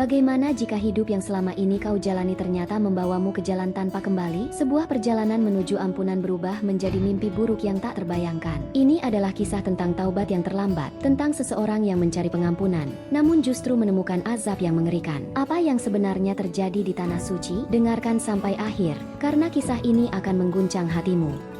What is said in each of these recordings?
Bagaimana jika hidup yang selama ini kau jalani ternyata membawamu ke jalan tanpa kembali? Sebuah perjalanan menuju ampunan berubah menjadi mimpi buruk yang tak terbayangkan. Ini adalah kisah tentang taubat yang terlambat, tentang seseorang yang mencari pengampunan, namun justru menemukan azab yang mengerikan. Apa yang sebenarnya terjadi di Tanah Suci? Dengarkan sampai akhir, karena kisah ini akan mengguncang hatimu.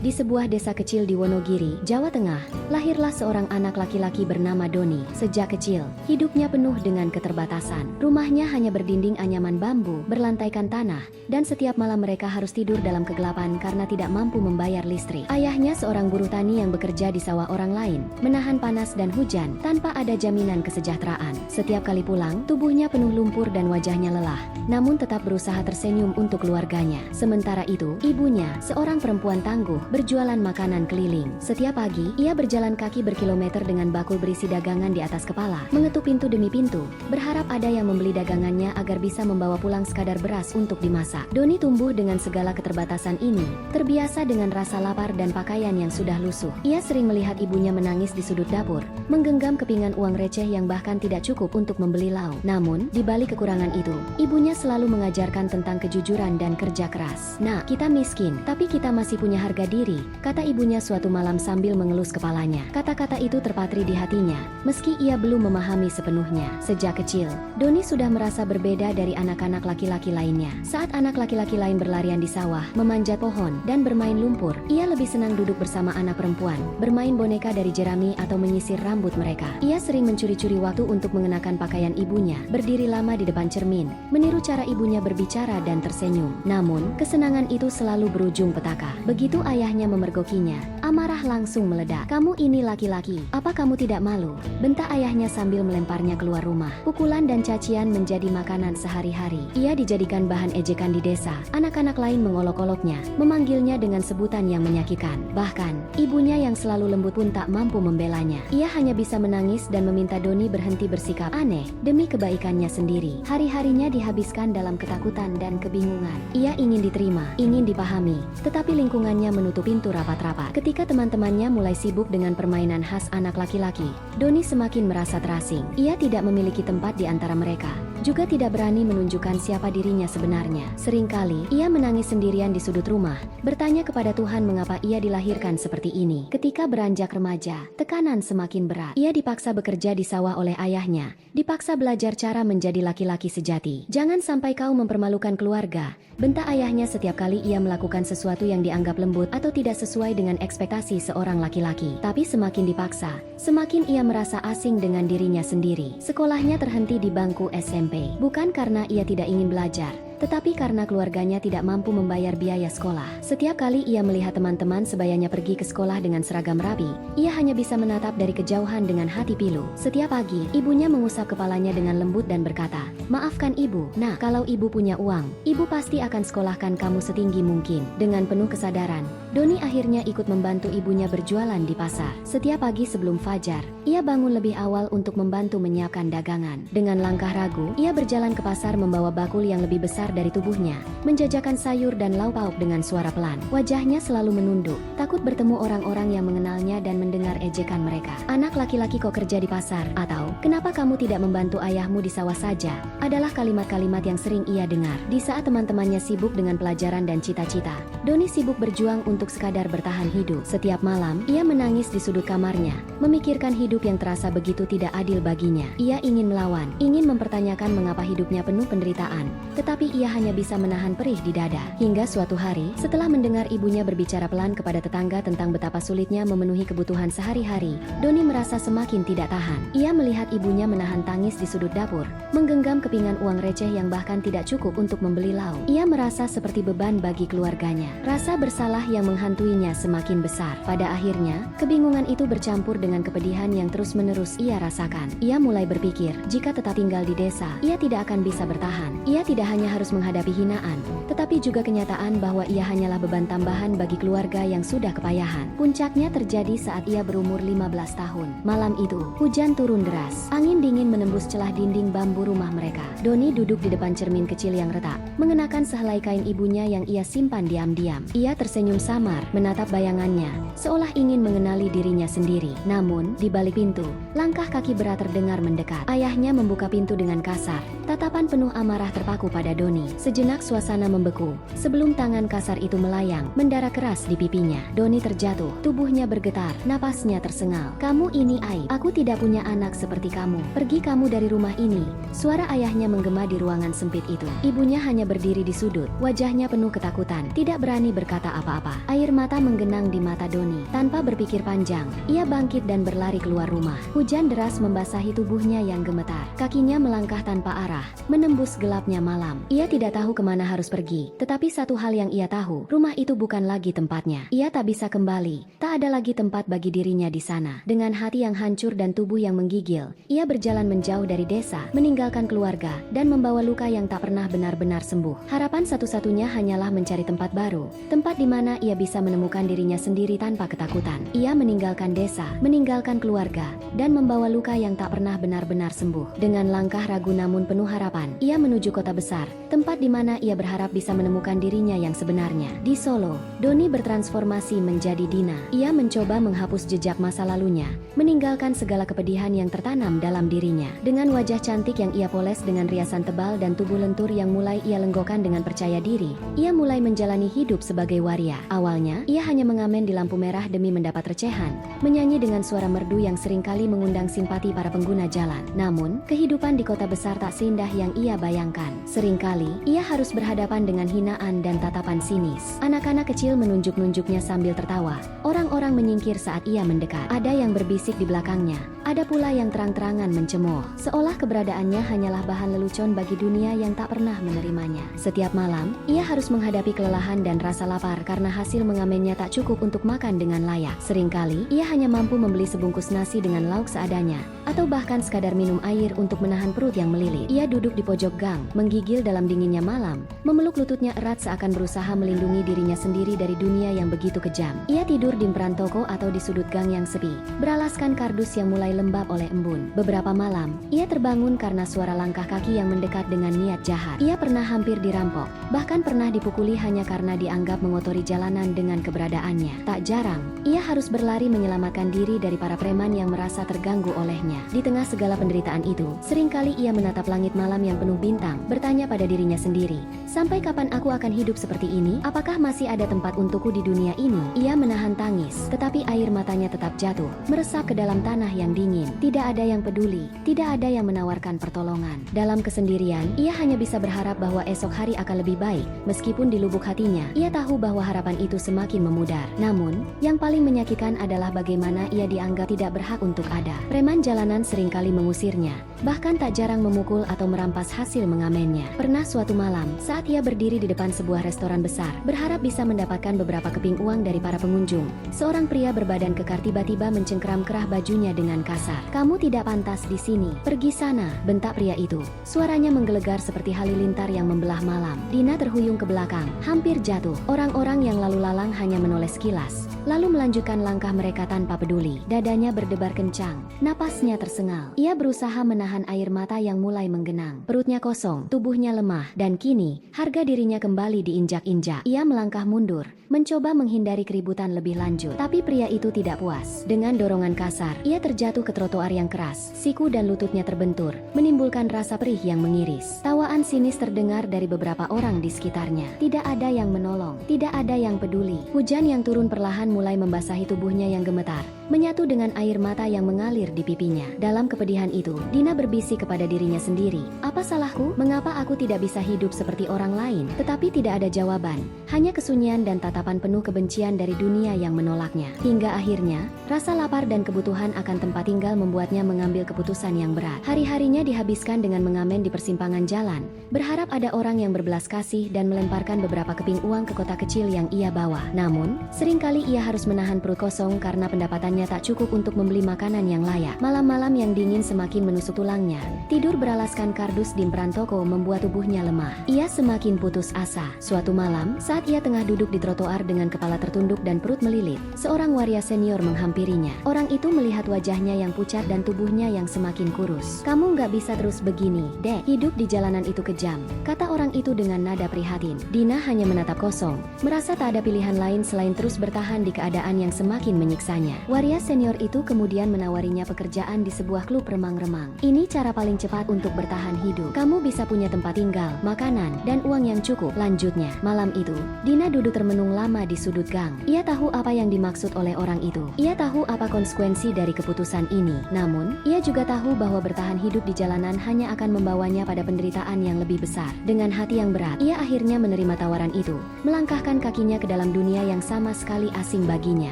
Di sebuah desa kecil di Wonogiri, Jawa Tengah, lahirlah seorang anak laki-laki bernama Doni. Sejak kecil, hidupnya penuh dengan keterbatasan. Rumahnya hanya berdinding anyaman bambu, berlantaikan tanah, dan setiap malam mereka harus tidur dalam kegelapan karena tidak mampu membayar listrik. Ayahnya seorang buruh tani yang bekerja di sawah orang lain, menahan panas dan hujan, tanpa ada jaminan kesejahteraan. Setiap kali pulang, tubuhnya penuh lumpur dan wajahnya lelah, namun tetap berusaha tersenyum untuk keluarganya. Sementara itu, ibunya, seorang perempuan tangguh, berjualan makanan keliling. Setiap pagi, ia berjalan kaki berkilometer dengan bakul berisi dagangan di atas kepala, mengetuk pintu demi pintu, berharap ada yang membeli dagangannya agar bisa membawa pulang sekadar beras untuk dimasak. Doni tumbuh dengan segala keterbatasan ini, terbiasa dengan rasa lapar dan pakaian yang sudah lusuh. Ia sering melihat ibunya menangis di sudut dapur, menggenggam kepingan uang receh yang bahkan tidak cukup untuk membeli lauk. Namun, di balik kekurangan itu, ibunya selalu mengajarkan tentang kejujuran dan kerja keras. "Nak, kita miskin, tapi kita masih punya harga diri," kata ibunya suatu malam sambil mengelus kepalanya. Kata-kata itu terpatri di hatinya, meski ia belum memahami sepenuhnya. Sejak kecil, Doni sudah merasa berbeda dari anak-anak laki-laki lainnya. Saat anak laki-laki lain berlarian di sawah, memanjat pohon, dan bermain lumpur, ia lebih senang duduk bersama anak perempuan, bermain boneka dari jerami atau menyisir rambut mereka. Ia sering mencuri-curi waktu untuk mengenakan pakaian ibunya, berdiri lama di depan cermin, meniru cara ibunya berbicara dan tersenyum. Namun, kesenangan itu selalu berujung petaka. Begitu ayahnya memergokinya, amarah langsung meledak. "Kamu ini laki-laki, apa kamu tidak malu?" bentak ayahnya sambil melemparnya keluar rumah. Pukulan dan cacian menjadi makanan sehari-hari. Ia dijadikan bahan ejekan di desa. Anak-anak lain mengolok-oloknya, memanggilnya dengan sebutan yang menyakitkan. Bahkan, ibunya yang selalu lembut pun tak mampu membelanya. Ia hanya bisa menangis dan meminta Doni berhenti bersikap aneh demi kebaikannya sendiri. Hari-harinya dihabiskan dalam ketakutan dan kebingungan. Ia ingin diterima, ingin dipahami, tetapi lingkungannya menutup pintu rapat-rapat. Ketika teman-temannya mulai sibuk dengan permainan khas anak laki-laki, Doni semakin merasa terasing. Ia tidak memiliki tempat di antara mereka, juga tidak berani menunjukkan siapa dirinya sebenarnya. Seringkali, ia menangis sendirian di sudut rumah, bertanya kepada Tuhan mengapa ia dilahirkan seperti ini. Ketika beranjak remaja, tekanan semakin berat. Ia dipaksa bekerja di sawah oleh ayahnya, dipaksa belajar cara menjadi laki-laki sejati. "Jangan sampai kau mempermalukan keluarga," bentak ayahnya setiap kali ia melakukan sesuatu yang dianggap lembut atau tidak sesuai dengan ekspektasi seorang laki-laki. Tapi semakin dipaksa, semakin ia merasa asing dengan dirinya sendiri. Sekolahnya terhenti di bangku SMP, bukan karena ia tidak ingin belajar, tetapi karena keluarganya tidak mampu membayar biaya sekolah. Setiap kali ia melihat teman-teman sebayanya pergi ke sekolah dengan seragam rapi, ia hanya bisa menatap dari kejauhan dengan hati pilu. Setiap pagi, ibunya mengusap kepalanya dengan lembut dan berkata, "Maafkan ibu, nah, kalau ibu punya uang, ibu pasti akan sekolahkan kamu setinggi mungkin." Dengan penuh kesadaran, Doni akhirnya ikut membantu ibunya berjualan di pasar. Setiap pagi sebelum fajar, ia bangun lebih awal untuk membantu menyiapkan dagangan. Dengan langkah ragu, ia berjalan ke pasar membawa bakul yang lebih besar dari tubuhnya, menjajakan sayur dan lauk pauk dengan suara pelan. Wajahnya selalu menunduk, takut bertemu orang-orang yang mengenalnya dan mendengar ejekan mereka. "Anak laki-laki kok kerja di pasar?" atau "Kenapa kamu tidak membantu ayahmu di sawah saja?" adalah kalimat-kalimat yang sering ia dengar. Di saat teman-temannya sibuk dengan pelajaran dan cita-cita, Doni sibuk berjuang untuk sekadar bertahan hidup. Setiap malam, ia menangis di sudut kamarnya, memikirkan hidup yang terasa begitu tidak adil baginya. Ia ingin melawan, ingin mempertanyakan mengapa hidupnya penuh penderitaan, tetapi ia hanya bisa menahan perih di dada. Hingga suatu hari, setelah mendengar ibunya berbicara pelan kepada tetangga tentang betapa sulitnya memenuhi kebutuhan sehari-hari, Doni merasa semakin tidak tahan. Ia melihat ibunya menahan tangis di sudut dapur, menggenggam kepingan uang receh yang bahkan tidak cukup untuk membeli lauk. Ia merasa seperti beban bagi keluarganya. Rasa bersalah yang menghantuinya semakin besar. Pada akhirnya, kebingungan itu bercampur dengan kepedihan yang terus-menerus ia rasakan. Ia mulai berpikir, jika tetap tinggal di desa, ia tidak akan bisa bertahan. Ia tidak hanya harus menghadapi hinaan, tetapi juga kenyataan bahwa ia hanyalah beban tambahan bagi keluarga yang sudah kepayahan. Puncaknya terjadi saat ia berumur berumur 15 tahun. Malam itu, hujan turun deras. Angin dingin menembus celah dinding bambu rumah mereka. Doni duduk di depan cermin kecil yang retak, mengenakan sehelai kain ibunya yang ia simpan diam-diam. Ia tersenyum samar, menatap bayangannya, seolah ingin mengenali dirinya sendiri. Namun, di balik pintu, langkah kaki berat terdengar mendekat. Ayahnya membuka pintu dengan kasar. Tatapan penuh amarah terpaku pada Doni. Sejenak suasana membeku, sebelum tangan kasar itu melayang, mendarah keras di pipinya. Doni terjatuh, tubuhnya bergetar, napasnya tersengal. "Kamu ini aib. Aku tidak punya anak seperti kamu. Pergi kamu dari rumah ini." Suara ayahnya menggema di ruangan sempit itu. Ibunya hanya berdiri di sudut, wajahnya penuh ketakutan, tidak berani berkata apa-apa. Air mata menggenang di mata Doni. Tanpa berpikir panjang, ia bangkit dan berlari keluar rumah. Hujan deras membasahi tubuhnya yang gemetar. Kakinya melangkah tanpa arah, menembus gelapnya malam. Ia tidak tahu kemana harus pergi, tetapi satu hal yang ia tahu, rumah itu bukan lagi tempatnya. Ia tak bisa kembali, tak ada lagi tempat bagi dirinya di sana. Dengan hati yang hancur dan tubuh yang menggigil, ia berjalan menjauh dari desa, meninggalkan keluarga, dan membawa luka yang tak pernah benar-benar sembuh. Harapan satu-satunya hanyalah mencari tempat baru, tempat di mana ia bisa menemukan dirinya sendiri tanpa ketakutan. Ia meninggalkan desa, meninggalkan keluarga, dan membawa luka yang tak pernah benar-benar sembuh. Dengan langkah ragu namun penuh harapan, ia menuju kota besar, tempat di mana ia berharap bisa menemukan dirinya yang sebenarnya. Di Solo, Doni bertransformasi menjadi Dina. Ia mencoba menghapus jejak masa lalunya, meninggalkan segala kepedihan yang tertanam dalam dirinya. Dengan wajah cantik yang ia poles dengan riasan tebal dan tubuh lentur yang mulai ia lenggokkan dengan percaya diri, ia mulai menjalani hidup sebagai waria. Awalnya, ia hanya mengamen di lampu merah demi mendapat recehan, menyanyi dengan suara merdu yang seringkali mengundang simpati para pengguna jalan. Namun, kehidupan di kota besar tak seindah yang ia bayangkan. Seringkali, ia harus berhadapan dengan hinaan dan tatapan sinis. Anak-anak kecil menunjuk-nunjuknya sambil tertawa. Orang-orang menyingkir saat ia mendekat. Ada yang berbisik di belakangnya, ada pula yang terang-terangan mencemooh, seolah keberadaannya hanyalah bahan lelucon bagi dunia yang tak pernah menerimanya. Setiap malam, ia harus menghadapi kelelahan dan rasa lapar karena hasil mengamennya tak cukup untuk makan dengan layak. Seringkali, ia hanya mampu membeli sebungkus nasi dengan lauk seadanya, atau bahkan sekadar minum air untuk menahan perut yang melilit. Ia duduk di pojok gang, menggigil dalam dinginnya malam, memeluk lututnya erat seakan berusaha melindungi dirinya sendiri dari dunia yang begitu kejam. Ia tidur di emperan toko atau di sudut gang yang sepi, beralaskan kardus yang mulai lembab oleh embun. Beberapa malam, ia terbangun karena suara langkah kaki yang mendekat dengan niat jahat. Ia pernah hampir dirampok, bahkan pernah dipukuli hanya karena dianggap mengotori jalanan dengan keberadaannya. Tak jarang, ia harus berlari menyelamatkan diri dari para preman yang merasa terganggu olehnya. Di tengah segala penderitaan itu, seringkali ia menatap langit malam yang penuh bintang, bertanya pada dirinya sendiri, "Sampai kapan aku akan hidup seperti ini? Apakah masih ada tempat untukku di dunia ini?" Ia menahan tangis, tetapi air matanya tetap jatuh, meresap ke dalam tanah yang dingin. Tidak ada yang peduli, tidak ada yang menawarkan pertolongan. Dalam kesendirian, ia hanya bisa berharap bahwa esok hari akan lebih baik. Meskipun di lubuk hatinya, ia tahu bahwa harapan itu semakin memudar. Namun, yang paling menyakitkan adalah bagaimana ia dianggap tidak berhak untuk ada. Preman jalanan seringkali mengusirnya, bahkan tak jarang memukul atau merampas hasil mengamennya. Pernah suatu malam, saat ia berdiri di depan sebuah restoran besar, berharap bisa mendapatkan beberapa keping uang dari para pengunjung, seorang pria berbadan kekar tiba-tiba mencengkeram kerah bajunya dengan kasar. "Kamu tidak pantas di sini. Pergi sana," bentak pria itu. Suaranya menggelegar seperti halilintar yang membelah malam. Dina terhuyung ke belakang, hampir jatuh. Orang-orang yang lalu lalang hanya menoleh sekilas, lalu melanjutkan langkah mereka tanpa peduli. Dadanya berdebar kencang, napasnya tersengal. Ia berusaha menahan air mata yang mulai menggenang. Perutnya kosong, tubuhnya lemah, dan kini, harga dirinya kembali diinjak-injak. Ia melangkah mundur, mencoba menghindari keributan lebih lanjut. Tapi pria itu tidak puas. Dengan dorongan kasar, ia terjatuh ke trotoar yang keras. Siku dan lututnya terbentur, menimbulkan rasa perih yang mengiris. Tawaan sinis terdengar dari beberapa orang di sekitarnya. Tidak ada yang menolong, tidak ada yang peduli. Hujan yang turun perlahan mulai membasahi tubuhnya yang gemetar, menyatu dengan air mata yang mengalir di pipinya. Dalam kepedihan itu, Dina berbisik kepada dirinya sendiri, "Apa salahku? Mengapa aku tidak bisa hidup seperti orang lain?" Tetapi tidak ada jawaban, hanya kesunyian dan tatapan penuh kebencian dari dunia yang menolaknya. Hingga akhirnya, rasa lapar dan kebutuhan akan tempat tinggal membuatnya mengambil keputusan yang berat. Hari-harinya dihabiskan dengan mengamen di persimpangan jalan, berharap ada orang yang berbelas kasih dan melemparkan beberapa keping uang ke kota kecil yang ia bawa. Namun, seringkali ia harus menahan perut kosong karena pendapatannya hanya tak cukup untuk membeli makanan yang layak. Malam-malam yang dingin semakin menusuk tulangnya. Tidur beralaskan kardus di perantoko membuat tubuhnya lemah. Ia semakin putus asa. Suatu malam, saat ia tengah duduk di trotoar dengan kepala tertunduk dan perut melilit, seorang waria senior menghampirinya. Orang itu melihat wajahnya yang pucat dan tubuhnya yang semakin kurus. "Kamu nggak bisa terus begini, Dek. Hidup di jalanan itu kejam," kata orang itu dengan nada prihatin. Dina hanya menatap kosong, merasa tak ada pilihan lain selain terus bertahan di keadaan yang semakin menyiksanya. Waria senior itu kemudian menawarinya pekerjaan di sebuah klub remang-remang. "Ini cara paling cepat untuk bertahan hidup. Kamu bisa punya tempat tinggal, makanan, dan uang yang cukup," lanjutnya. Malam itu, Dina duduk termenung lama di sudut gang. Ia tahu apa yang dimaksud oleh orang itu. Ia tahu apa konsekuensi dari keputusan ini. Namun, ia juga tahu bahwa bertahan hidup di jalanan hanya akan membawanya pada penderitaan yang lebih besar. Dengan hati yang berat, ia akhirnya menerima tawaran itu, melangkahkan kakinya ke dalam dunia yang sama sekali asing baginya.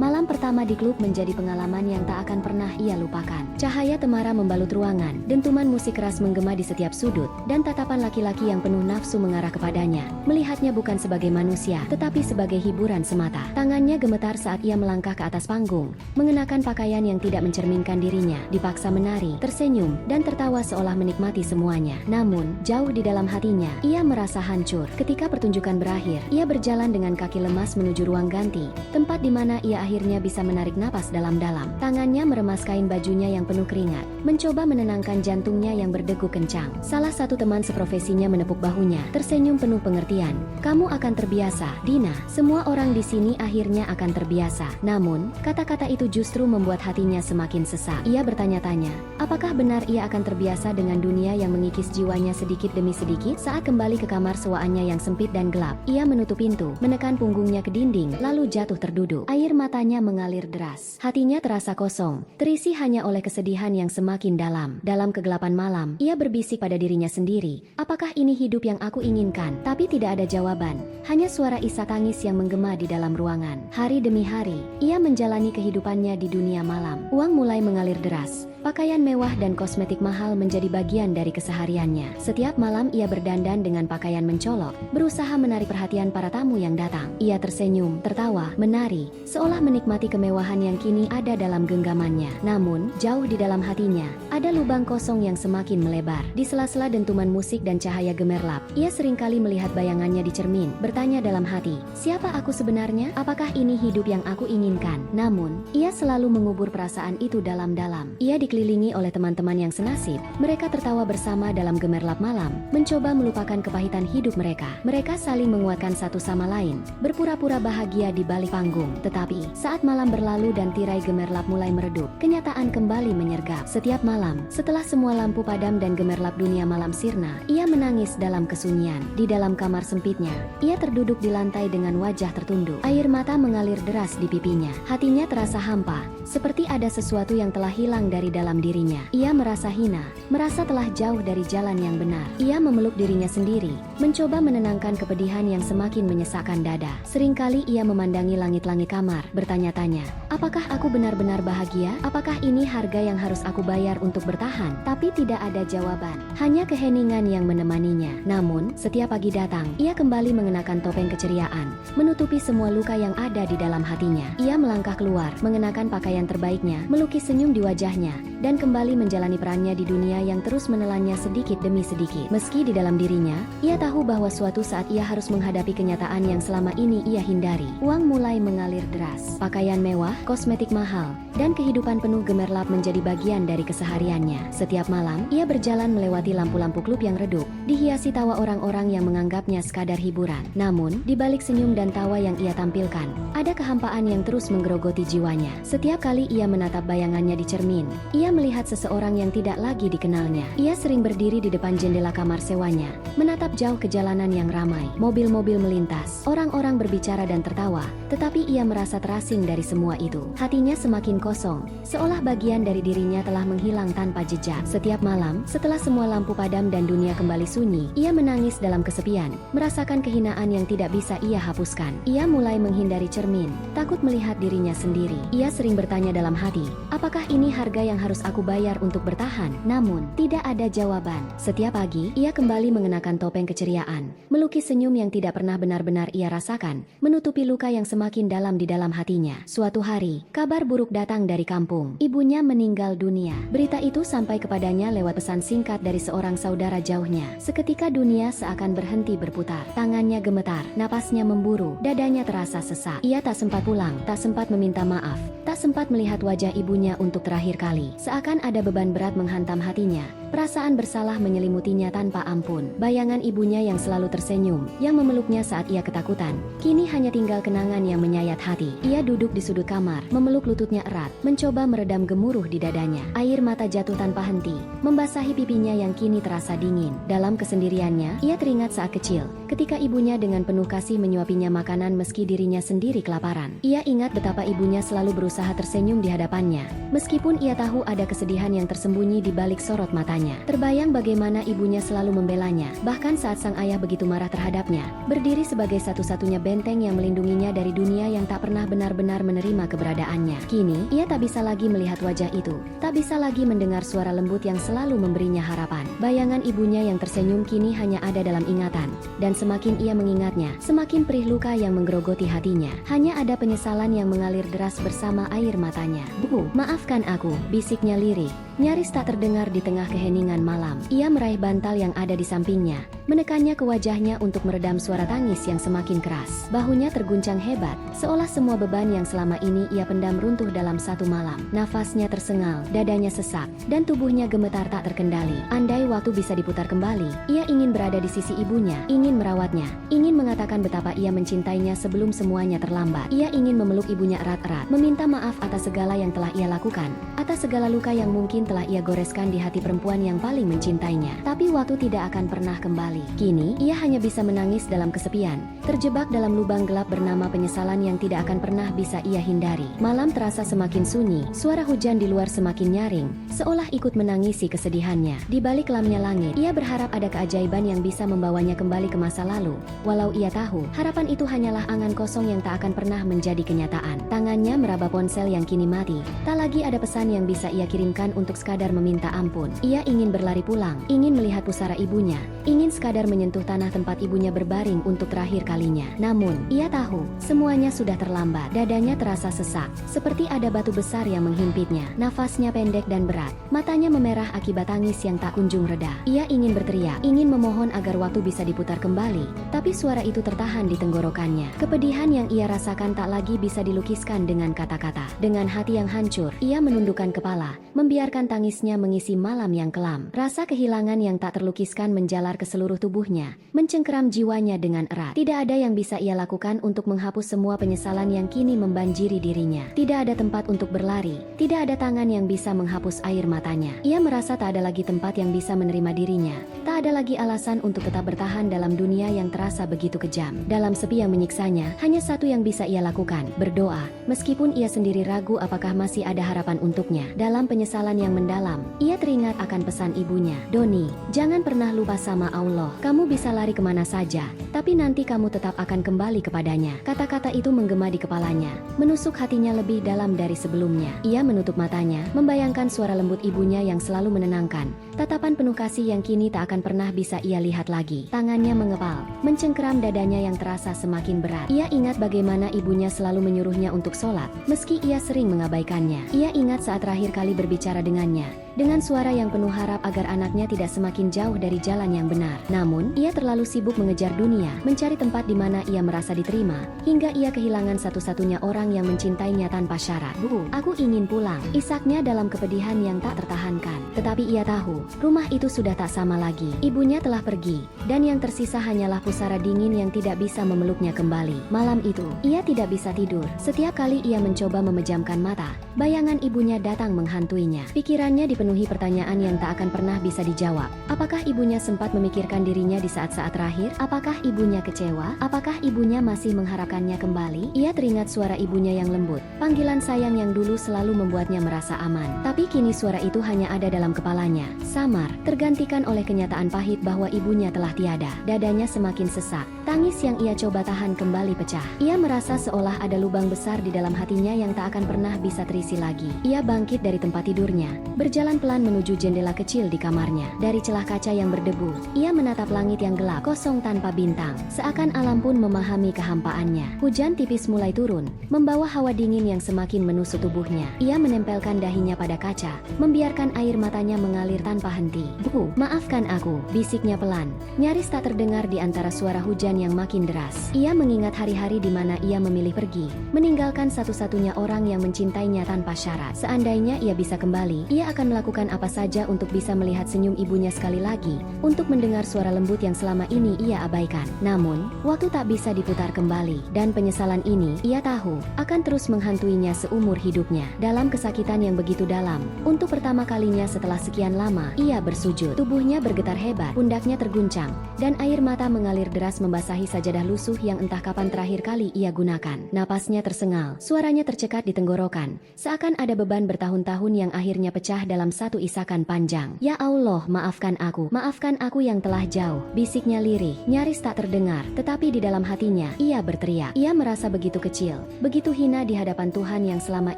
Malam pertama di klub menjadi pengalaman yang tak akan pernah ia lupakan. Cahaya temara membalut ruangan, dentuman musik keras menggema di setiap sudut, dan tatapan laki-laki yang penuh nafsu mengarah kepadanya. Melihatnya bukan sebagai manusia, tetapi sebagai hiburan semata. Tangannya gemetar saat ia melangkah ke atas panggung, mengenakan pakaian yang tidak mencerminkan dirinya, dipaksa menari, tersenyum, dan tertawa seolah menikmati semuanya. Namun, jauh di dalam hatinya, ia merasa hancur. Ketika pertunjukan berakhir, ia berjalan dengan kaki lemas menuju ruang ganti, tempat di mana ia akhirnya bisa menarik napas dalam-dalam. Tangannya meremas kain bajunya yang penuh keringat, mencoba menenangkan jantungnya yang berdegup kencang. Salah satu teman seprofesinya menepuk bahunya, tersenyum penuh pengertian. "Kamu akan terbiasa, Dina. Semua orang di sini akhirnya akan terbiasa." Namun, kata-kata itu justru membuat hatinya semakin sesak. Ia bertanya-tanya, apakah benar ia akan terbiasa dengan dunia yang mengikis jiwanya sedikit demi sedikit? Saat kembali ke kamar sewaannya yang sempit dan gelap, ia menutup pintu, menekan punggungnya ke dinding, lalu jatuh terduduk. Air matanya mengalir deras. Hatinya terasa kosong, terisi hanya oleh kesedihan yang semakin dalam. Dalam kegelapan malam, ia berbisik pada dirinya sendiri, apakah ini hidup yang aku inginkan? Tapi tidak ada jawaban, hanya suara isak tangis yang menggema di dalam ruangan. Hari demi hari, ia menjalani kehidupannya di dunia malam. Uang mulai mengalir deras. Pakaian mewah dan kosmetik mahal menjadi bagian dari kesehariannya. Setiap malam ia berdandan dengan pakaian mencolok, berusaha menarik perhatian para tamu yang datang. Ia tersenyum, tertawa, menari, seolah menikmati kemewahan yang kini ada dalam genggamannya. Namun, jauh di dalam hatinya, ada lubang kosong yang semakin melebar. Di sela-sela dentuman musik dan cahaya gemerlap, ia seringkali melihat bayangannya di cermin, bertanya dalam hati, siapa aku sebenarnya? Apakah ini hidup yang aku inginkan? Namun, ia selalu mengubur perasaan itu dalam-dalam. Ia dikelilingi oleh teman-teman yang senasib. Mereka tertawa bersama dalam gemerlap malam, mencoba melupakan kepahitan hidup mereka. Mereka saling menguatkan satu sama lain, berpura-pura bahagia di balik panggung. Tetapi, saat malam berlalu dan tirai gemerlap mulai meredup, kenyataan kembali menyergap. Setiap malam, setelah semua lampu padam dan gemerlap dunia malam sirna, ia menangis dalam kesunyian. Di dalam kamar sempitnya, ia terduduk di lantai dengan wajah tertunduk. Air mata mengalir deras di pipinya. Hatinya terasa hampa, seperti ada sesuatu yang telah hilang dari dalam dirinya. Ia merasa hina, merasa telah jauh dari jalan yang benar. Ia memeluk dirinya sendiri, mencoba menenangkan kepedihan yang semakin menyesakkan dada. Seringkali ia memandangi langit-langit kamar, bertanya-tanya, apakah aku benar-benar bahagia? Apakah ini harga yang harus aku bayar untuk bertahan? Tapi tidak ada jawaban, hanya keheningan yang menemaninya. Namun, setiap pagi datang, ia kembali mengenakan topeng keceriaan, menutupi semua luka yang ada di dalam hatinya. Ia melangkah keluar, mengenakan pakaian terbaiknya, melukis senyum di wajahnya, dan kembali menjalani perannya di dunia yang terus menelannya sedikit demi sedikit. Meski di dalam dirinya, ia tahu bahwa suatu saat ia harus menghadapi kenyataan yang selama ini ia hindari. Uang mulai mengalir deras. Pakaian mewah, kosmetik mahal, dan kehidupan penuh gemerlap menjadi bagian dari kesehariannya. Setiap malam, ia berjalan melewati lampu-lampu klub yang redup, dihiasi tawa orang-orang yang menganggapnya sekadar hiburan. Namun, di balik senyum dan tawa yang ia tampilkan, ada kehampaan yang terus menggerogoti jiwanya. Setiap kali ia menatap bayangannya di cermin, ia melihat seseorang yang tidak lagi dikenalnya. Ia sering berdiri di depan jendela kamar sewanya, menatap jauh ke jalanan yang ramai. Mobil-mobil melintas, orang-orang berbicara dan tertawa, tetapi ia merasa terasing dari semua itu. Hatinya semakin kosong, seolah bagian dari dirinya telah menghilang tanpa jejak. Setiap malam, setelah semua lampu padam dan dunia kembali sunyi, ia menangis dalam kesepian, merasakan kehinaan yang tidak bisa ia hapuskan. Ia mulai menghindari cermin, takut melihat dirinya sendiri. Ia sering bertanya dalam hati, apakah ini harga yang harus aku bayar untuk bertahan? Namun, tidak ada jawaban. Setiap pagi, ia kembali mengenakan topeng keceriaan, melukis senyum yang tidak pernah benar-benar ia rasakan, menutupi luka yang semakin dalam di dalam hatinya. Suatu hari, kabar Kabar buruk datang dari kampung. Ibunya meninggal dunia. Berita itu sampai kepadanya lewat pesan singkat dari seorang saudara jauhnya. Seketika dunia seakan berhenti berputar. Tangannya gemetar, napasnya memburu, dadanya terasa sesak. Ia tak sempat pulang, tak sempat meminta maaf, tak sempat melihat wajah ibunya untuk terakhir kali. Seakan ada beban berat menghantam hatinya. Perasaan bersalah menyelimutinya tanpa ampun. Bayangan ibunya yang selalu tersenyum, yang memeluknya saat ia ketakutan, kini hanya tinggal kenangan yang menyayat hati. Ia duduk di sudut kamar, memeluk lututnya erat, mencoba meredam gemuruh di dadanya. Air mata jatuh tanpa henti, membasahi pipinya yang kini terasa dingin. Dalam kesendiriannya, ia teringat saat kecil, ketika ibunya dengan penuh kasih menyuapinya makanan meski dirinya sendiri kelaparan. Ia ingat betapa ibunya selalu berusaha tersenyum di hadapannya, meskipun ia tahu ada kesedihan yang tersembunyi di balik sorot matanya. Terbayang bagaimana ibunya selalu membelanya, bahkan saat sang ayah begitu marah terhadapnya, berdiri sebagai satu-satunya benteng yang melindunginya dari dunia yang tak pernah benar-benar menerima keberadaannya. Kini, ia tak bisa lagi melihat wajah itu, tak bisa lagi mendengar suara lembut yang selalu memberinya harapan. Bayangan ibunya yang tersenyum kini hanya ada dalam ingatan, dan semakin ia mengingatnya, semakin perih luka yang menggerogoti hatinya. Hanya ada penyesalan yang mengalir deras bersama air matanya. "Bu, maafkan aku," bisiknya lirih, nyaris tak terdengar di tengah keheningan malam. Ia meraih bantal yang ada di sampingnya, menekannya ke wajahnya untuk meredam suara tangis yang semakin keras. Bahunya terguncang hebat, seolah semua beban yang selama ini ia pendam runtuh dalam satu malam. Nafasnya tersengal, dadanya sesak, dan tubuhnya gemetar tak terkendali. Andai waktu bisa diputar kembali, ia ingin berada di sisi ibunya, ingin merawatnya, ingin mengatakan betapa ia mencintainya sebelum semuanya terlambat. Ia ingin memeluk ibunya erat-erat, meminta maaf atas segala yang telah ia lakukan, atas segala luka yang mungkin telah ia goreskan di hati perempuan yang paling mencintainya. Tapi waktu tidak akan pernah kembali. Kini, ia hanya bisa menangis dalam kesepian, terjebak dalam lubang gelap bernama penyesalan yang tidak akan pernah bisa ia hindari. Malam terasa semakin sunyi, suara hujan di luar semakin nyaring, seolah ikut menangisi kesedihannya. Di balik kelamnya langit, ia berharap ada keajaiban yang bisa membawanya kembali ke masa lalu. Walau ia tahu, harapan itu hanyalah angan kosong yang tak akan pernah menjadi kenyataan. Tangannya meraba ponsel yang kini mati. Tak lagi ada pesan yang bisa ia kirimkan untuk sekadar meminta ampun. Ia ingin berlari pulang, ingin melihat pusara ibunya, ingin sekadar menyentuh tanah tempat ibunya berbaring untuk terakhir kalinya. Namun, ia tahu, semuanya sudah terlambat. Dadanya terasa sesak, seperti ada batu besar yang menghimpitnya. Nafasnya pendek dan berat, matanya memerah akibat tangis yang tak kunjung reda. Ia ingin berteriak, ingin memohon agar waktu bisa diputar kembali, tapi suara itu tertahan di tenggorokannya. Kepedihan yang ia rasakan tak lagi bisa dilukiskan dengan kata-kata. Dengan hati yang hancur, ia menundukkan kepala, membiarkan tangisnya mengisi malam yang kelam. Rasa kehilangan yang tak terlukiskan menjalar ke seluruh tubuhnya, mencengkeram jiwanya dengan erat. Tidak ada yang bisa ia lakukan untuk menghapus semua penyesalan yang kini membanjiri dirinya. Tidak ada tempat untuk berlari, tidak ada tangan yang bisa menghapus air matanya. Ia merasa tak ada lagi tempat yang bisa menerima dirinya, tak ada lagi alasan untuk tetap bertahan dalam dunia yang terasa begitu kejam. Dalam sepi yang menyiksanya, hanya satu yang bisa ia lakukan, berdoa, meskipun ia sendiri ragu apakah masih ada harapan untuknya. Dalam penyesalan yang mendalam, ia teringat akan pesan ibunya, "Doni, jangan pernah lupa sama Allah. Kamu bisa lari kemana saja, tapi nanti kamu tetap akan kembali kepadanya." Kata-kata itu menggema di kepalanya, menusuk hatinya lebih dalam dari sebelumnya. Ia menutup matanya, membayangkan suara lembut ibunya yang selalu menenangkan, tatapan penuh kasih yang kini tak akan pernah bisa ia lihat lagi. Tangannya mengepal, mencengkeram dadanya yang terasa semakin berat. Ia ingat bagaimana ibunya selalu menyuruhnya untuk sholat, meski ia sering mengabaikannya. Ia ingat saat terakhir kali berbicara dengannya, dengan suara yang penuh harap agar anaknya tidak semakin jauh dari jalan yang benar. Namun, ia terlalu sibuk mengejar dunia, mencari tempat di mana ia merasa diterima, hingga ia kehilangan satu-satunya orang yang mencintainya tanpa syarat. "Bu, aku ingin pulang," isaknya dalam kepedihan yang tak tertahankan. Tetapi ia tahu, rumah itu sudah tak sama lagi. Ibunya telah pergi, dan yang tersisa hanyalah pusara dingin yang tidak bisa memeluknya kembali. Malam itu, ia tidak bisa tidur. Setiap kali ia mencoba memejamkan mata, bayangan ibunya datang menghantuinya. Pikirannya dipenuhi pertanyaan yang tak akan pernah bisa dijawab. Apakah ibunya sempat memikirkan dirinya di saat-saat terakhir? Apakah ibunya kecewa? Apakah ibunya masih mengharapkannya kembali? Ia teringat suara ibunya yang lembut, panggilan sayang yang dulu selalu membuatnya merasa aman. Tapi kini suara itu hanya ada dalam kepalanya, samar, tergantikan oleh kenyataan pahit bahwa ibunya telah tiada. Dadanya semakin sesak, tangis yang ia coba tahan kembali pecah. Ia merasa seolah ada lubang besar di dalam hatinya yang tak akan pernah bisa terisi lagi. Ia bangkit dari tempat tidurnya, berjalan pelan menuju jendela kecil di kamarnya. Dari celah kaca yang berdebu, ia menatap langit yang gelap, kosong tanpa bintang. Seakan alam pun memahami kehampaannya. Hujan tipis mulai turun, membawa hawa dingin yang semakin menusuk tubuhnya. Ia menempelkan dahinya pada kaca, membiarkan air matanya mengalir tanpa henti. "Bu, maafkan aku," bisiknya pelan, nyaris tak terdengar di antara suara hujan yang makin deras. Ia mengingat hari-hari di mana ia memilih pergi, meninggalkan satu-satunya orang yang mencintainya tanpa syarat. Seandainya ia bisa kembali, ia akan melakukan apa saja untuk bisa melihat senyum ibunya sekali lagi, untuk mendengar suara lembut yang selama ini ia abaikan. Namun, waktu tak bisa diputar kembali, dan penyesalan ini, ia tahu, akan terus menghantuinya seumur hidupnya. Dalam kesakitan yang begitu dalam, untuk pertama kalinya setelah sekian lama, ia bersujud. Tubuhnya bergetar hebat, pundaknya terguncang, dan air mata mengalir deras membasahi sajadah lusuh yang entah kapan terakhir kali ia gunakan. Napasnya tersengal, suaranya tercekat di tenggorokan, seakan ada beban bertahun-tahun yang akhirnya pecah dalam satu isakan panjang. "Ya Allah, maafkan aku yang telah jauh," bisiknya lirih, nyaris tak terdengar, tetapi di dalam hatinya, ia berteriak. Ia merasa begitu kecil, begitu hina di hadapan Tuhan yang selama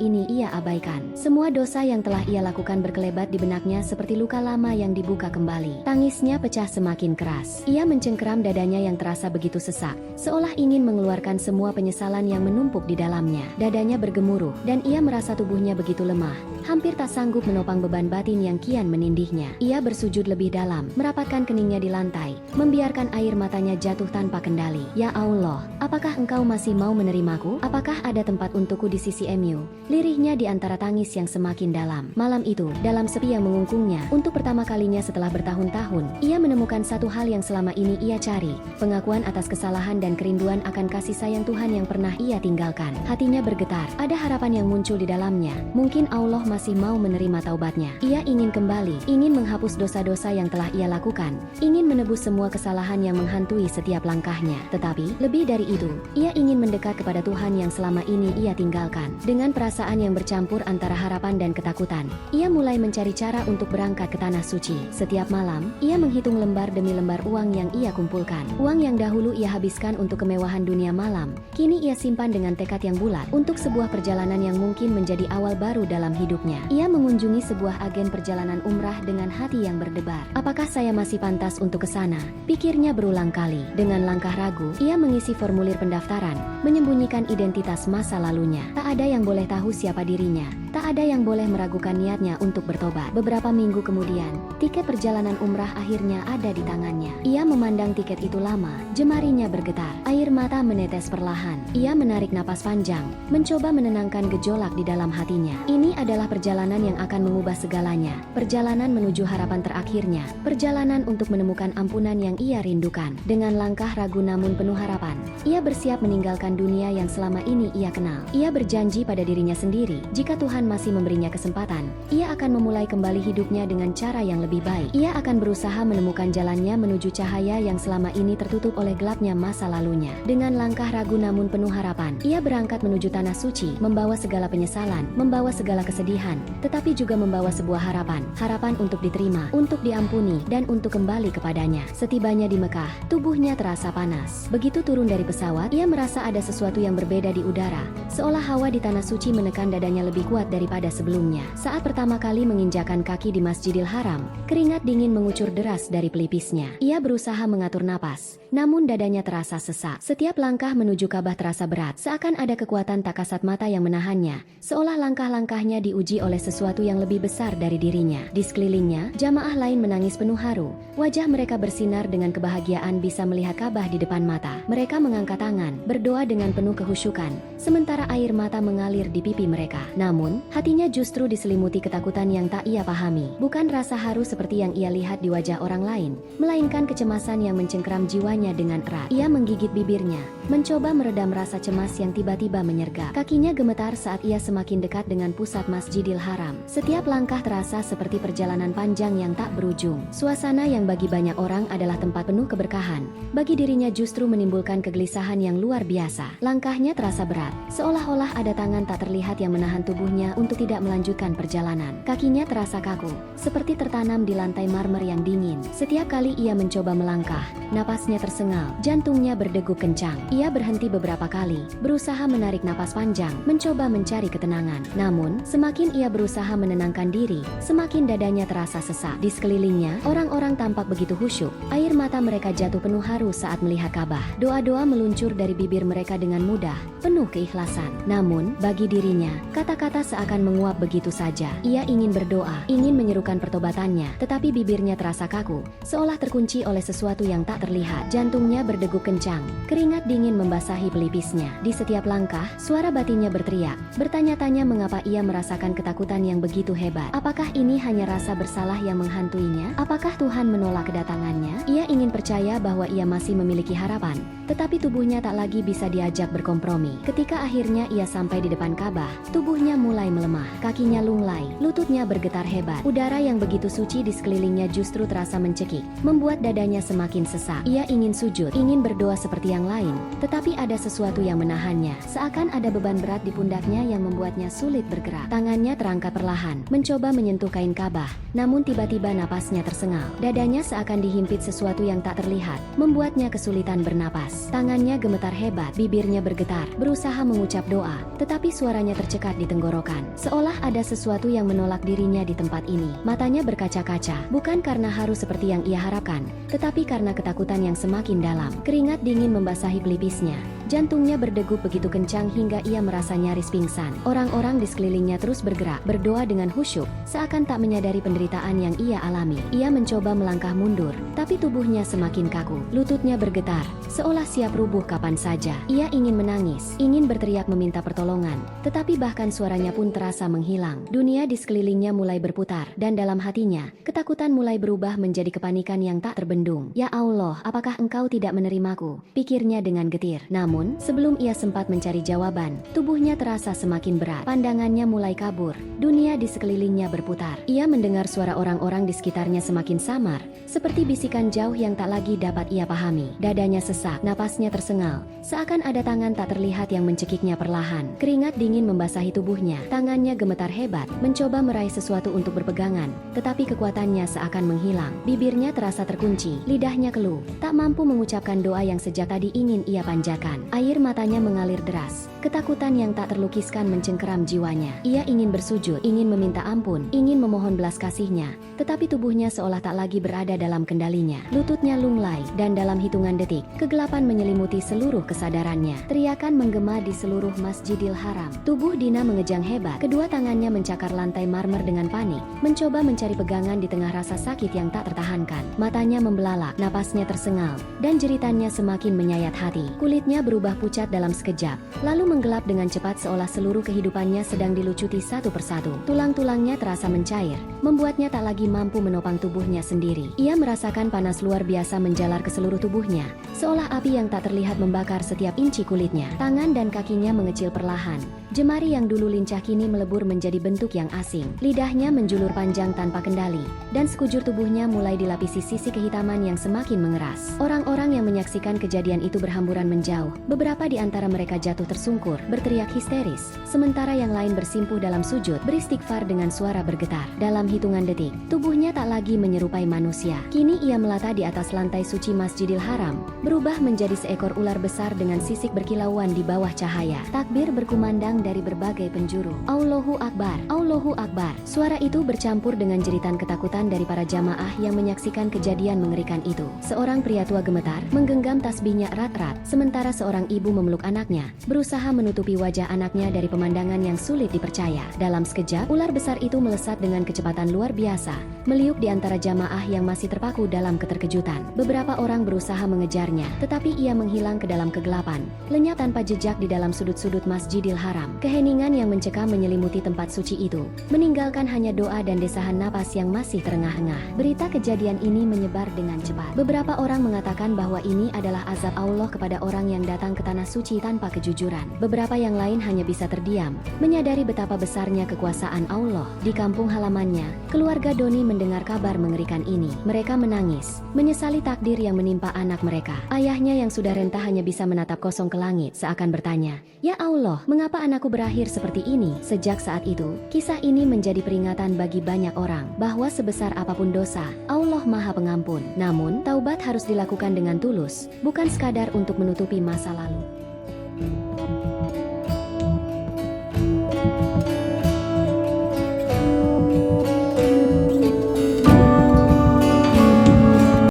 ini ia abaikan. Semua dosa yang telah ia lakukan berkelebat di benaknya seperti luka lama yang dibuka kembali. Tangisnya pecah semakin keras. Ia mencengkeram dadanya yang terasa begitu sesak, seolah ingin mengeluarkan semua penyesalan yang menumpuk di dalamnya. Dadanya bergemuruh, dan ia merasa tubuhnya begitu lemah, hampir tak sanggup menopang beban batin yang kian menindihnya. Ia bersujud lebih dalam, merapatkan keningnya di lantai, membiarkan air matanya jatuh tanpa kendali. "Ya Allah, apakah Engkau masih mau menerimaku? Apakah ada tempat untukku di sisi-Mu?" Lirihnya di antara tangis yang semakin dalam. Malam itu, dalam sepi yang mengungkungnya, untuk pertama kalinya setelah bertahun-tahun, ia menemukan satu hal yang selama ini ia cari, pengakuan atas kesalahan dan kerinduan akan kasih sayang Tuhan yang pernah ia tinggalkan. Hatinya bergetar, ada harapan yang muncul di dalamnya. Mungkin Allah masih mau menerima taubatnya. Ia ingin kembali, ingin menghapus dosa-dosa yang telah ia lakukan, ingin menebus semua kesalahan yang menghantui setiap langkahnya. Tetapi, lebih dari itu, ia ingin mendekat kepada Tuhan yang selama ini ia tinggalkan. Dengan perasaan yang bercampur antara harapan dan ketakutan, ia mulai mencari cara untuk berangkat ke Tanah Suci. Setiap malam, ia menghitung lembar demi lembar uang yang ia kumpulkan. Uang yang dahulu ia habiskan untuk kemewahan dunia malam, kini ia simpan dengan tekad yang bulat, untuk sebuah perjalanan yang mungkin menjadi awal baru dalam hidupnya. Ia mengunjungi sebuah agen perjalanan umrah dengan hati yang berdebar. "Apakah saya masih pantas untuk ke sana?" pikirnya berulang kali. Dengan langkah ragu, ia mengisi formulir pendaftaran, menyembunyikan identitas masa lalunya. Tak ada yang boleh tahu siapa dirinya, tak ada yang boleh meragukan niatnya untuk bertobat. Beberapa minggu kemudian, tiket perjalanan umrah akhirnya ada di tangannya. Ia memandang tiket itu lama, jemarinya bergetar, air mata menetes perlahan. Ia menarik napas panjang, mencoba menenangkan gejolak di dalam hatinya. Ini adalah perjalanan yang akan mengubah segalanya, perjalanan menuju harapan terakhirnya, perjalanan untuk menemukan ampunan yang ia rindukan. Dengan langkah ragu namun penuh harapan, ia bersiap meninggalkan dunia yang selama ini ia kenal. Ia berjanji pada dirinya sendiri, jika Tuhan masih memberinya kesempatan, ia akan memulai kembali hidupnya dengan cara yang lebih baik. Ia akan berusaha menemukan jalannya menuju cahaya yang selama ini tertutup oleh gelapnya masa lalunya. Dengan langkah ragu namun penuh harapan, ia berangkat menuju Tanah Suci, membawa segala penyesalan, membawa segala kesedihan, tetapi juga membawa sebuah harapan. Harapan untuk diterima, untuk diampuni, dan untuk kembali kepadanya. Setibanya di Mekah, tubuhnya terasa panas. Begitu turun dari pesawat, ia merasa ada sesuatu yang berbeda di udara, seolah hawa di Tanah Suci menekan dadanya lebih kuat daripada sebelumnya. Saat pertama kali menginjakan kaki di Masjidil Haram, keringat dingin mengucur deras dari pelipisnya. Ia berusaha mengatur napas, namun dadanya terasa sesak. Setiap langkah menuju Ka'bah terasa berat, seakan ada kekuatan tak kasat mata yang menahannya, seolah langkah-langkahnya diuji oleh sesuatu yang lebih besar dari dirinya. Di sekelilingnya, jamaah lain menangis penuh haru. Wajah mereka bersinar dengan kebahagiaan bisa melihat Ka'bah di depan mata. Mereka mengangkat tangan, berdoa dengan penuh kehusyukan, sementara air mata mengalir di pipi mereka. Namun, hatinya justru diselimuti ketakutan yang tak ia pahami. Bukan rasa haru seperti yang ia lihat di wajah orang lain, melainkan kecemasan yang mencengkeram jiwanya dengan erat. Ia menggigit bibirnya, mencoba meredam rasa cemas yang tiba-tiba menyergap. Kakinya gemetar saat ia semakin dekat dengan pusat Masjidil Haram. Setiap langkah terasa seperti perjalanan panjang yang tak berujung. Suasana yang bagi banyak orang adalah tempat penuh keberkahan, bagi dirinya justru menimbulkan kegelisahan yang luar biasa. Langkahnya terasa berat, seolah-olah ada tangan tak terlihat yang menahan tubuhnya tubuhnya untuk tidak melanjutkan perjalanan. Kakinya terasa kaku, seperti tertanam di lantai marmer yang dingin. Setiap kali ia mencoba melangkah, napasnya tersengal, jantungnya berdegup kencang. Ia berhenti beberapa kali, berusaha menarik napas panjang, mencoba mencari ketenangan. Namun, semakin ia berusaha menenangkan diri, semakin dadanya terasa sesak. Di sekelilingnya, orang-orang tampak begitu khusyuk. Air mata mereka jatuh penuh haru saat melihat Ka'bah. Doa-doa meluncur dari bibir mereka dengan mudah, penuh keikhlasan. Namun, bagi dirinya, kata-kata seakan menguap begitu saja. Ia ingin berdoa, ingin menyerukan pertobatannya, tetapi bibirnya terasa kaku, seolah terkunci oleh sesuatu yang tak terlihat. Jantungnya berdegup kencang, keringat dingin membasahi pelipisnya. Di setiap langkah, suara batinnya berteriak, bertanya-tanya mengapa ia merasakan ketakutan yang begitu hebat. Apakah ini hanya rasa bersalah yang menghantuinya? Apakah Tuhan menolak kedatangannya? Ia ingin percaya bahwa ia masih memiliki harapan, tetapi tubuhnya tak lagi bisa diajak berkompromi. Ketika akhirnya ia sampai di depan Ka'bah, tubuhnya mulai melemah, kakinya lunglai, lututnya bergetar hebat. Udara yang begitu suci di sekelilingnya justru terasa mencekik, membuat dadanya semakin sesak. Ia ingin sujud, ingin berdoa seperti yang lain, tetapi ada sesuatu yang menahannya. Seakan ada beban berat di pundaknya yang membuatnya sulit bergerak. Tangannya terangkat perlahan, mencoba menyentuh kain Ka'bah, namun tiba-tiba napasnya tersengal. Dadanya seakan dihimpit sesuatu yang tak terlihat, membuatnya kesulitan bernapas. Tangannya gemetar hebat, bibirnya bergetar, berusaha mengucap doa, tetapi suaranya tercekat di tenggorokan. Seolah ada sesuatu yang menolak dirinya di tempat ini. Matanya berkaca-kaca, bukan karena harus seperti yang ia harapkan, tetapi karena ketakutan yang semakin dalam. Keringat dingin membasahi pelipisnya. Jantungnya berdegup begitu kencang hingga ia merasa nyaris pingsan. Orang-orang di sekelilingnya terus bergerak, berdoa dengan khusyuk, seakan tak menyadari penderitaan yang ia alami. Ia mencoba melangkah mundur, tapi tubuhnya semakin kaku. Lututnya bergetar, seolah siap rubuh kapan saja. Ia ingin menangis, ingin berteriak meminta pertolongan, tetapi bahkan suaranya pun terasa menghilang. Dunia di sekelilingnya mulai berputar, dan dalam hatinya, ketakutan mulai berubah menjadi kepanikan yang tak terbendung. Ya Allah, apakah Engkau tidak menerimaku? Pikirnya dengan getir. Namun, sebelum ia sempat mencari jawaban, tubuhnya terasa semakin berat. Pandangannya mulai kabur. Dunia di sekelilingnya berputar. Ia mendengar suara orang-orang di sekitarnya semakin samar, seperti bisikan jauh yang tak lagi dapat ia pahami. Dadanya sesak, napasnya tersengal, seakan ada tangan tak terlihat yang mencekiknya perlahan. Keringat dingin membasahi tubuhnya. Tangannya gemetar hebat, mencoba meraih sesuatu untuk berpegangan, tetapi kekuatannya seakan menghilang. Bibirnya terasa terkunci, lidahnya keluh, tak mampu mengucapkan doa yang sejak tadi ingin ia panjatkan. Air matanya mengalir deras. Ketakutan yang tak terlukiskan mencengkeram jiwanya. Ia ingin bersujud, ingin meminta ampun, ingin memohon belas kasihnya, tetapi tubuhnya seolah tak lagi berada dalam kendalinya. Lututnya lunglai, dan dalam hitungan detik, kegelapan menyelimuti seluruh kesadarannya. Teriakan menggema di seluruh Masjidil Haram. Tubuh Dina mengejang hebat. Kedua tangannya mencakar lantai marmer dengan panik, mencoba mencari pegangan di tengah rasa sakit yang tak tertahankan. Matanya membelalak, napasnya tersengal, dan jeritannya semakin menyayat hati. Kulitnya berubah pucat dalam sekejap, lalu menggelap dengan cepat seolah seluruh kehidupannya sedang dilucuti satu persatu. Tulang-tulangnya terasa mencair, membuatnya tak lagi mampu menopang tubuhnya sendiri. Ia merasakan panas luar biasa menjalar ke seluruh tubuhnya, seolah api yang tak terlihat membakar setiap inci kulitnya. Tangan dan kakinya mengecil perlahan. Jemari yang dulu lincah kini melebur menjadi bentuk yang asing. Lidahnya menjulur panjang tanpa kendali, dan sekujur tubuhnya mulai dilapisi sisi kehitaman yang semakin mengeras. Orang-orang yang menyaksikan kejadian itu berhamburan menjauh. Beberapa di antara mereka jatuh tersungkur, berteriak histeris, sementara yang lain bersimpuh dalam sujud, beristighfar dengan suara bergetar. Dalam hitungan detik, tubuhnya tak lagi menyerupai manusia. Kini ia melata di atas lantai suci Masjidil Haram, berubah menjadi seekor ular besar dengan sisik berkilauan di bawah cahaya. Takbir berkumandang dari berbagai penjuru. Allahu Akbar, Allahu Akbar. Suara itu bercampur dengan jeritan ketakutan dari para jamaah yang menyaksikan kejadian mengerikan itu. Seorang pria tua gemetar, menggenggam tasbihnya erat-erat, sementara seorang ibu memeluk anaknya, berusaha menutupi wajah anaknya dari pemandangan yang sulit dipercaya. Dalam sekejap, ular besar itu melesat dengan kecepatan luar biasa, meliuk di antara jamaah yang masih terpaku dalam keterkejutan. Beberapa orang berusaha mengejarnya, tetapi ia menghilang ke dalam kegelapan, lenyap tanpa jejak di dalam sudut-sudut Masjidil Haram. Keheningan yang mencekam menyelimuti tempat suci itu, meninggalkan hanya doa dan desahan napas yang masih terengah-engah. Berita kejadian ini menyebar dengan cepat. Beberapa orang mengatakan bahwa ini adalah azab Allah kepada orang yang datang ke tanah suci tanpa kejujuran. Beberapa yang lain hanya bisa terdiam, menyadari betapa besarnya kekuasaan Allah. Di kampung halamannya, keluarga Doni mendengar kabar mengerikan ini. Mereka menangis, menyesali takdir yang menimpa anak mereka. Ayahnya yang sudah renta hanya bisa menatap kosong ke langit, seakan bertanya, "Ya Allah, mengapa anak aku berakhir seperti ini. Sejak saat itu, kisah ini menjadi peringatan bagi banyak orang bahwa sebesar apapun dosa, Allah Maha Pengampun. Namun, taubat harus dilakukan dengan tulus, bukan sekadar untuk menutupi masa lalu.